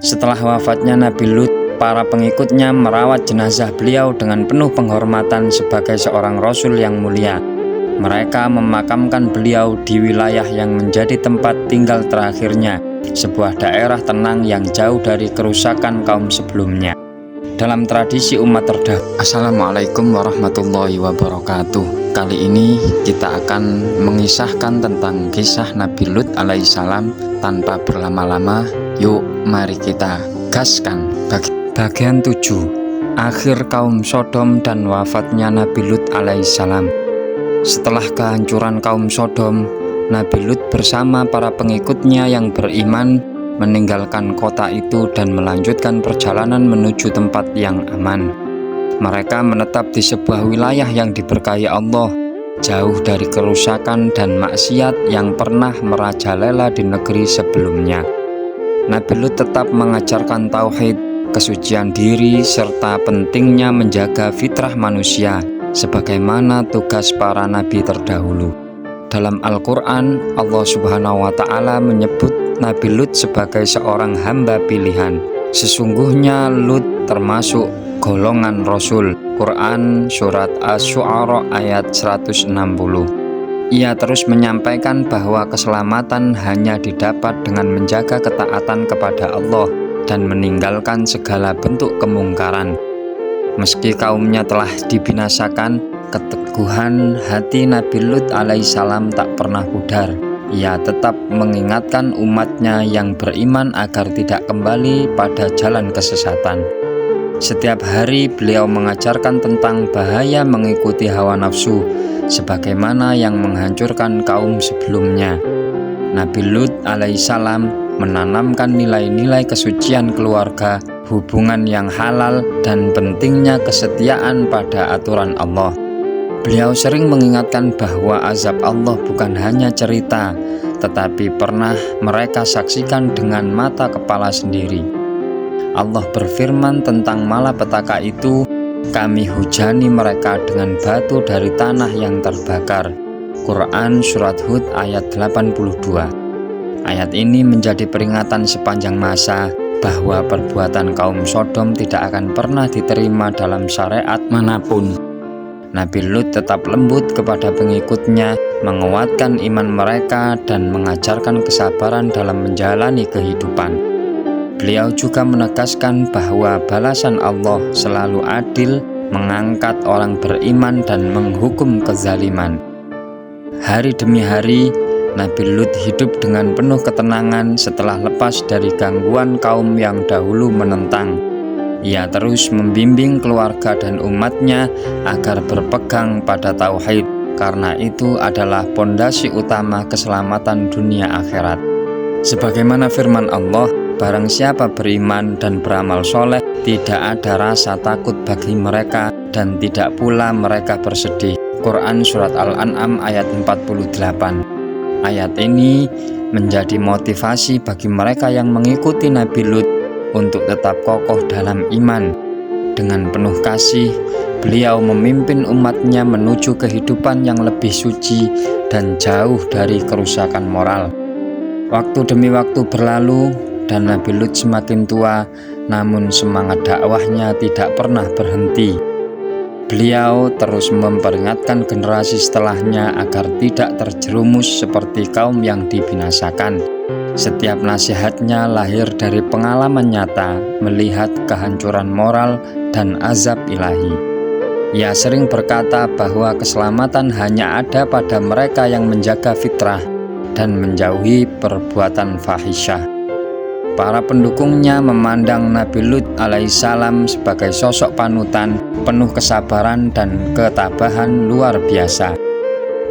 Setelah wafatnya Nabi Lut, para pengikutnya merawat jenazah beliau dengan penuh penghormatan sebagai seorang rasul yang mulia. Mereka memakamkan beliau di wilayah yang menjadi tempat tinggal terakhirnya, sebuah daerah tenang yang jauh dari kerusakan kaum sebelumnya. Dalam tradisi umat terdahulu. Assalamualaikum warahmatullahi wabarakatuh. Kali ini kita akan mengisahkan tentang kisah Nabi Lut alaihissalam. Tanpa berlama-lama, yuk mari kita gaskan. Bagian 7. Akhir kaum Sodom dan wafatnya Nabi Lut alaihissalam. Setelah kehancuran kaum Sodom, Nabi Lut bersama para pengikutnya yang beriman meninggalkan kota itu dan melanjutkan perjalanan menuju tempat yang aman. Mereka menetap di sebuah wilayah yang diberkahi Allah, jauh dari kerusakan dan maksiat yang pernah merajalela di negeri sebelumnya. Nabi Lut tetap mengajarkan tauhid, kesucian diri, serta pentingnya menjaga fitrah manusia, sebagaimana tugas para nabi terdahulu. Dalam Al-Quran, Allah Subhanahu wa Ta'ala menyebut Nabi Lut sebagai seorang hamba pilihan. Sesungguhnya Lut termasuk golongan Rasul. Quran Surat Asy-Syu'ara ayat 160. Ia terus menyampaikan bahwa keselamatan hanya didapat dengan menjaga ketaatan kepada Allah dan meninggalkan segala bentuk kemungkaran. Meski kaumnya telah dibinasakan, keteguhan hati Nabi Lut alaihissalam tak pernah pudar. Ia tetap mengingatkan umatnya yang beriman agar tidak kembali pada jalan kesesatan. Setiap hari beliau mengajarkan tentang bahaya mengikuti hawa nafsu, sebagaimana yang menghancurkan kaum sebelumnya. Nabi Lut alaihissalam menanamkan nilai-nilai kesucian keluarga, hubungan yang halal, dan pentingnya kesetiaan pada aturan Allah. Beliau sering mengingatkan bahwa azab Allah bukan hanya cerita, tetapi pernah mereka saksikan dengan mata kepala sendiri. Allah berfirman tentang malapetaka itu, "Kami hujani mereka dengan batu dari tanah yang terbakar." Quran Surat Hud ayat 82. Ayat ini menjadi peringatan sepanjang masa bahwa perbuatan kaum Sodom tidak akan pernah diterima dalam syariat manapun. Nabi Lut tetap lembut kepada pengikutnya, menguatkan iman mereka dan mengajarkan kesabaran dalam menjalani kehidupan. Beliau juga menegaskan bahwa balasan Allah selalu adil, mengangkat orang beriman dan menghukum kezaliman. Hari demi hari, Nabi Lut hidup dengan penuh ketenangan setelah lepas dari gangguan kaum yang dahulu menentang. Ia terus membimbing keluarga dan umatnya agar berpegang pada tauhid, karena itu adalah pondasi utama keselamatan dunia akhirat. Sebagaimana firman Allah, barang siapa beriman dan beramal soleh, tidak ada rasa takut bagi mereka dan tidak pula mereka bersedih. Quran Surat Al-An'am ayat 48. Ayat ini menjadi motivasi bagi mereka yang mengikuti Nabi Lut untuk tetap kokoh dalam iman. Dengan penuh kasih, beliau memimpin umatnya menuju kehidupan yang lebih suci dan jauh dari kerusakan moral. Waktu demi waktu berlalu dan Nabi Lut semakin tua, namun semangat dakwahnya tidak pernah berhenti. Beliau terus memperingatkan generasi setelahnya agar tidak terjerumus seperti kaum yang dibinasakan. Setiap nasihatnya lahir dari pengalaman nyata melihat kehancuran moral dan azab ilahi. Ia sering berkata bahwa keselamatan hanya ada pada mereka yang menjaga fitrah dan menjauhi perbuatan fahisyah. Para pendukungnya memandang Nabi Lut alaihissalam sebagai sosok panutan, penuh kesabaran dan ketabahan luar biasa.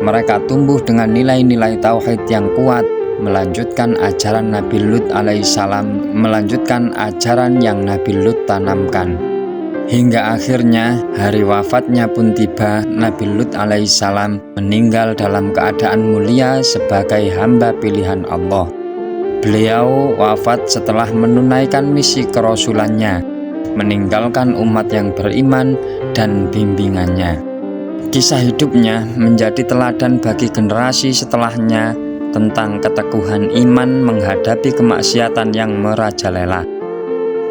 Mereka tumbuh dengan nilai-nilai tauhid yang kuat, melanjutkan ajaran Nabi Lut alaihissalam, melanjutkan ajaran yang Nabi Lut tanamkan. Hingga akhirnya hari wafatnya pun tiba. Nabi Lut alaihissalam meninggal dalam keadaan mulia sebagai hamba pilihan Allah. Beliau wafat setelah menunaikan misi kerasulannya, meninggalkan umat yang beriman dan bimbingannya. Kisah hidupnya menjadi teladan bagi generasi setelahnya tentang keteguhan iman menghadapi kemaksiatan yang merajalela.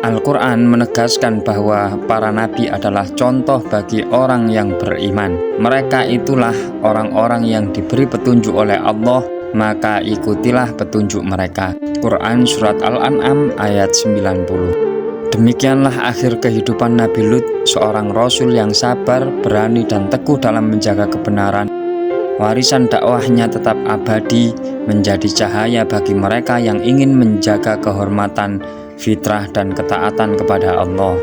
Al-Quran menegaskan bahwa para nabi adalah contoh bagi orang yang beriman. Mereka itulah orang-orang yang diberi petunjuk oleh Allah, maka ikutilah petunjuk mereka. Quran Surat Al-An'am ayat 90. Demikianlah akhir kehidupan Nabi Lut, seorang Rasul yang sabar, berani dan teguh dalam menjaga kebenaran. Warisan dakwahnya tetap abadi, menjadi cahaya bagi mereka yang ingin menjaga kehormatan, fitrah dan ketaatan kepada Allah.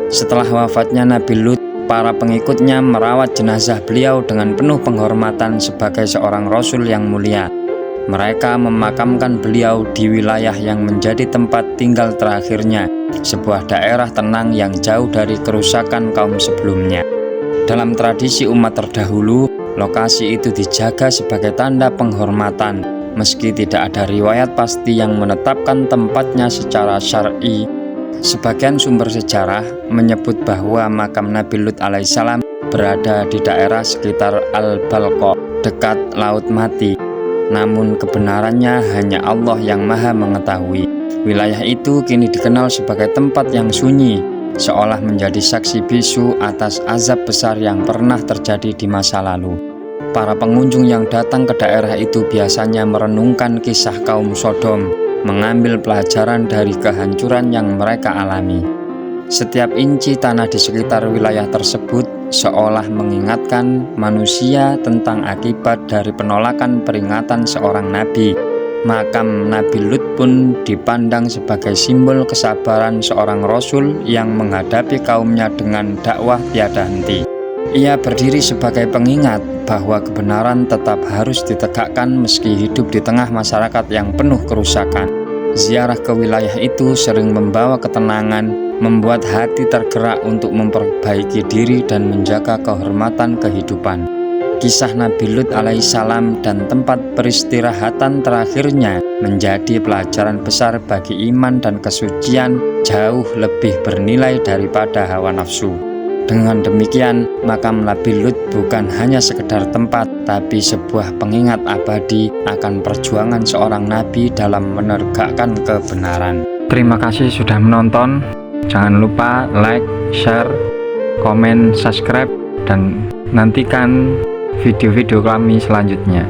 Setelah wafatnya Nabi Lut, para pengikutnya merawat jenazah beliau dengan penuh penghormatan sebagai seorang Rasul yang mulia. Mereka memakamkan beliau di wilayah yang menjadi tempat tinggal terakhirnya, sebuah daerah tenang yang jauh dari kerusakan kaum sebelumnya. Dalam tradisi umat terdahulu, lokasi itu dijaga sebagai tanda penghormatan, meski tidak ada riwayat pasti yang menetapkan tempatnya secara syar'i. Sebagian sumber sejarah menyebut bahwa makam Nabi Lut alaihissalam berada di daerah sekitar Al-Balqa, dekat Laut Mati. Namun kebenarannya hanya Allah yang Maha mengetahui. Wilayah itu kini dikenal sebagai tempat yang sunyi, seolah menjadi saksi bisu atas azab besar yang pernah terjadi di masa lalu. Para pengunjung yang datang ke daerah itu biasanya merenungkan kisah kaum Sodom, mengambil pelajaran dari kehancuran yang mereka alami. Setiap inci tanah di sekitar wilayah tersebut seolah mengingatkan manusia tentang akibat dari penolakan peringatan seorang nabi. Makam Nabi Lut pun dipandang sebagai simbol kesabaran seorang Rasul yang menghadapi kaumnya dengan dakwah tiada henti. Ia berdiri sebagai pengingat bahwa kebenaran tetap harus ditegakkan meski hidup di tengah masyarakat yang penuh kerusakan. Ziarah ke wilayah itu sering membawa ketenangan, membuat hati tergerak untuk memperbaiki diri dan menjaga kehormatan kehidupan. Kisah Nabi Lut alaihissalam dan tempat peristirahatan terakhirnya menjadi pelajaran besar bagi iman dan kesucian, jauh lebih bernilai daripada hawa nafsu. Dengan demikian, makam Nabi Lut bukan hanya sekedar tempat, tapi sebuah pengingat abadi akan perjuangan seorang nabi dalam menegakkan kebenaran. Terima kasih sudah menonton. Jangan lupa like, share, komen, subscribe, dan nantikan video-video kami selanjutnya.